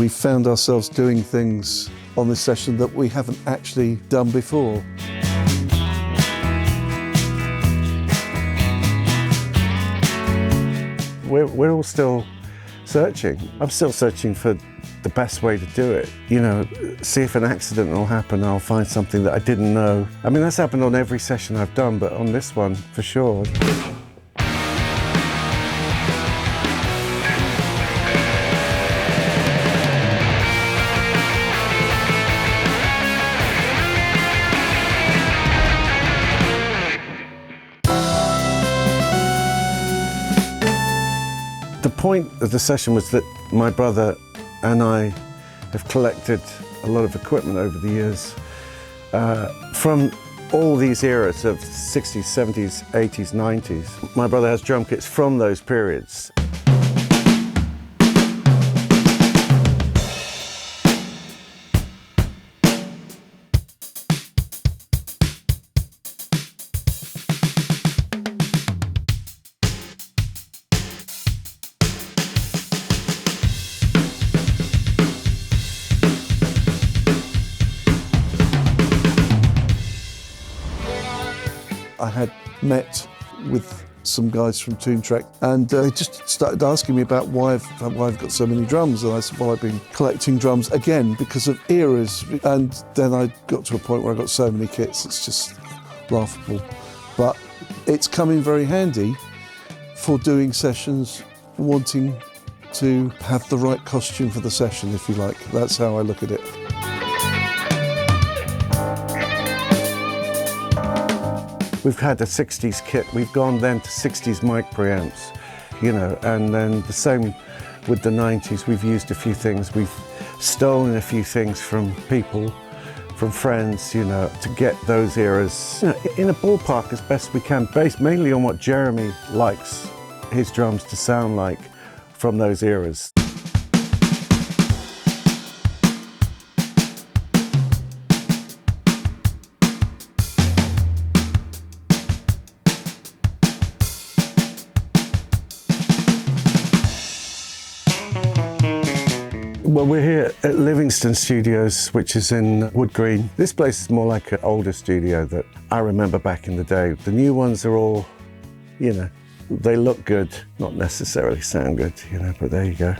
We found ourselves doing things on this session that we haven't actually done before. We're all still searching. I'm still searching for the best way to do it. You know, see if an accident will happen, I'll find something that I didn't know. I mean, that's happened on every session I've done, but on this one, for sure. The point of the session was that my brother and I have collected a lot of equipment over the years from all these eras of 60s, 70s, 80s, 90s. My brother has drum kits from those periods. I had met with some guys from Toontrack, and they just started asking me about why I've got so many drums, and I said, well, I've been collecting drums again because of eras, and then I got to a point where I got so many kits, it's just laughable. But it's come in very handy for doing sessions, wanting to have the right costume for the session, if you like. That's how I look at it. We've had a 60s kit, we've gone then to 60s mic preamps, you know, and then the same with the 90s. We've used a few things, we've stolen a few things from people, from friends, you know, to get those eras, you know, in a ballpark as best we can, based mainly on what Jeremy likes his drums to sound like from those eras. Well, we're here at Livingston Studios, which is in Wood Green. This place is more like an older studio that I remember back in the day. The new ones are all, you know, they look good, not necessarily sound good, you know, but there you go.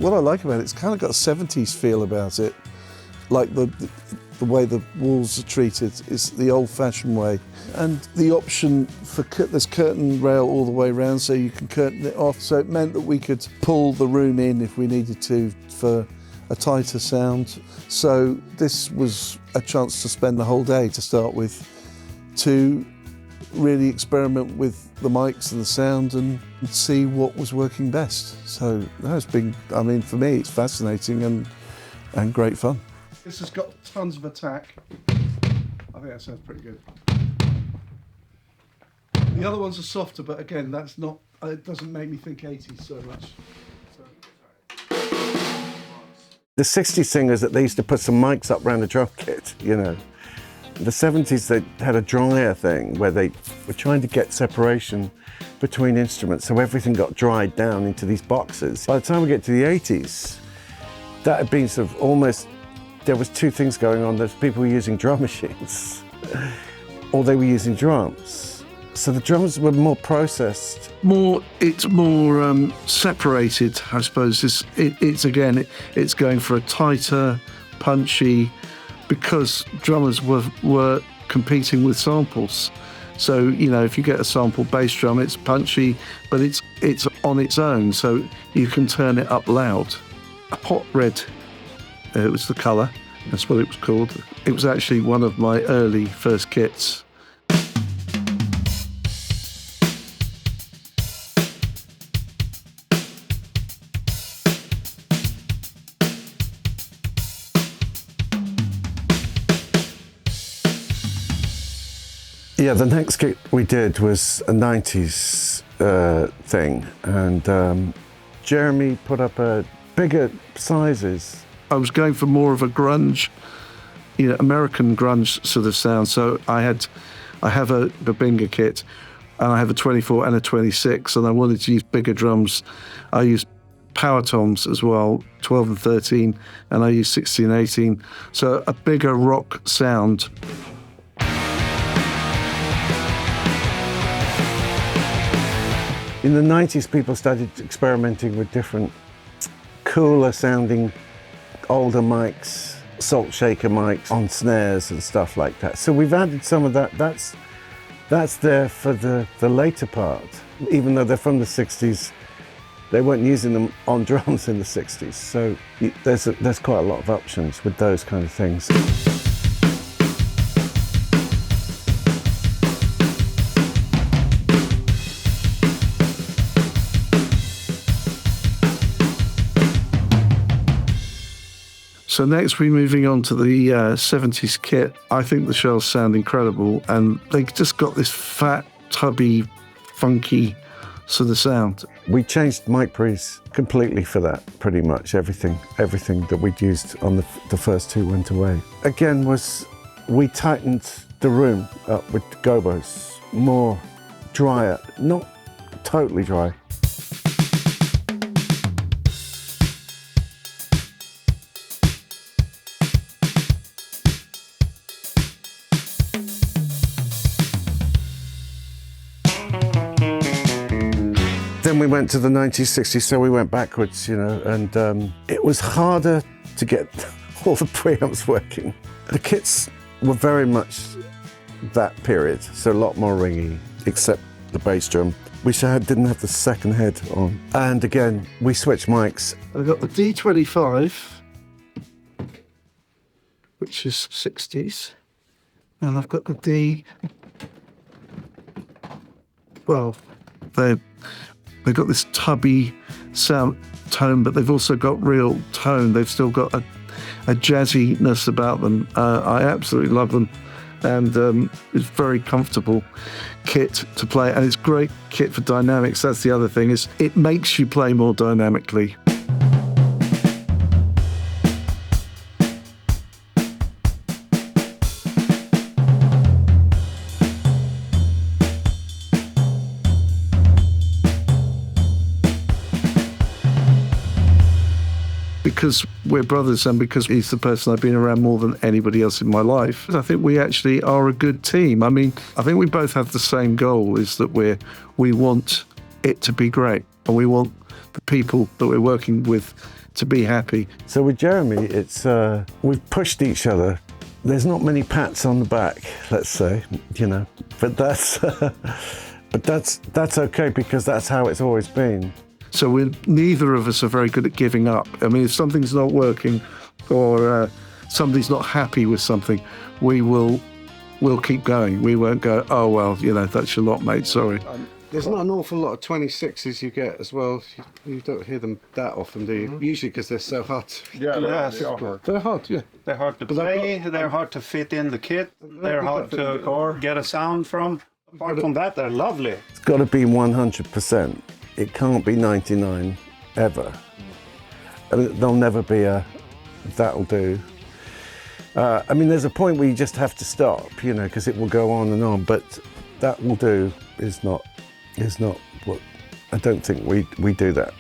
What I like about it, it's kind of got a 70s feel about it, like the way the walls are treated is the old-fashioned way. And the option for there's curtain rail all the way around, so you can curtain it off. So it meant that we could pull the room in if we needed to for a tighter sound. So this was a chance to spend the whole day to start with, to really experiment with the mics and the sound and see what was working best. So that's been, I mean, for me, it's fascinating and great fun. This has got tons of attack. I think that sounds pretty good. The other ones are softer, but again, that's not, it doesn't make me think 80s so much. The 60s thing is that they used to put some mics up around the drum kit, you know. The 70s, they had a dryer thing where they were trying to get separation between instruments, so everything got dried down into these boxes. By the time we get to the 80s, that had been sort of almost, there was two things going on. There's people were using drum machines or they were using drums. So the drums were more processed. It's more separated, I suppose. It's going for a tighter, punchy, because drummers were competing with samples. So, you know, if you get a sample bass drum, it's punchy, but it's on its own, so you can turn it up loud. A hot red, it was the colour, that's what it was called. It was actually one of my early first kits. Yeah, the next kit we did was a 90s thing, and Jeremy put up bigger sizes. I was going for more of a grunge, you know, American grunge sort of sound. So I have a Babinga kit, and I have a 24 and a 26, and I wanted to use bigger drums. I used power toms as well, 12 and 13, and I use 16 and 18. So a bigger rock sound. In the 90s, people started experimenting with different, cooler sounding, older mics, salt shaker mics on snares and stuff like that. So we've added some of that. That's there for the later part. Even though they're from the 60s, they weren't using them on drums in the 60s. So there's quite a lot of options with those kind of things. So next we're moving on to the 70s kit. I think the shells sound incredible, and they just got this fat, tubby, funky sort of sound. We changed mic pre's completely for that, pretty much. Everything that we'd used on the first two went away. Again, we tightened the room up with gobos, more drier, not totally dry. Then we went to the 1960s, so we went backwards, you know, and it was harder to get all the preamps working. The kits were very much that period, so a lot more ringy, except the bass drum, which I didn't have the second head on. And again, we switched mics. I've got the D25, which is 60s, and I've got the D12. They've got this tubby sound tone, but they've also got real tone. They've still got a jazziness about them. I absolutely love them, and it's very comfortable kit to play, and it's great kit for dynamics. That's the other thing, is it makes you play more dynamically. Because we're brothers, and because he's the person I've been around more than anybody else in my life, I think we actually are a good team. I mean, I think we both have the same goal, is that we want it to be great, and we want the people that we're working with to be happy. So with Jeremy, it's we've pushed each other. There's not many pats on the back, let's say, you know, but that's okay, because that's how it's always been. So neither of us are very good at giving up. I mean, if something's not working, or somebody's not happy with something, we'll keep going. We won't go, oh, well, you know, that's your lot, mate, sorry. There's not an awful lot of 26s you get as well. You don't hear them that often, do you? Mm-hmm. Usually because they're so hard. Yeah, they're hard, yeah. They're hard to play, they're hard to fit in the kit, they're hard to get a sound from. Apart from that, they're lovely. It's got to be 100%. It can't be 99 ever. I mean, there'll never be a that'll do. I mean, there's a point where you just have to stop, you know, because it will go on and on. But that will do is not what I don't think we do that.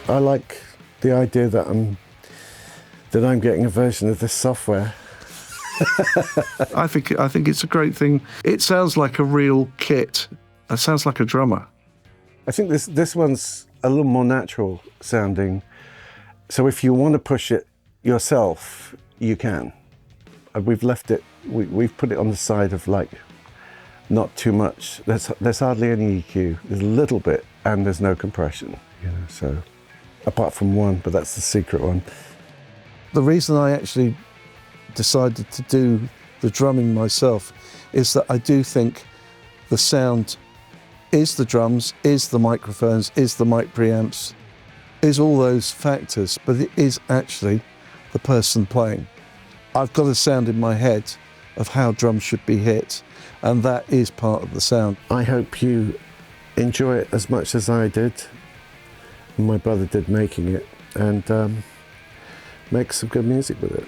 I like the idea that I'm getting a version of this software. I think it's a great thing. It sounds like a real kit. It sounds like a drummer. I think this one's a little more natural sounding. So if you want to push it yourself, you can. We've left it. We've put it on the side of, like, not too much. There's hardly any EQ. There's a little bit, and there's no compression. You know, so apart from one, but that's the secret one. The reason I actually decided to do the drumming myself is that I do think the sound is the drums, is the microphones, is the mic preamps, is all those factors, but it is actually the person playing. I've got a sound in my head of how drums should be hit, and that is part of the sound. I hope you enjoy it as much as I did, and my brother did making it. and make some good music with it.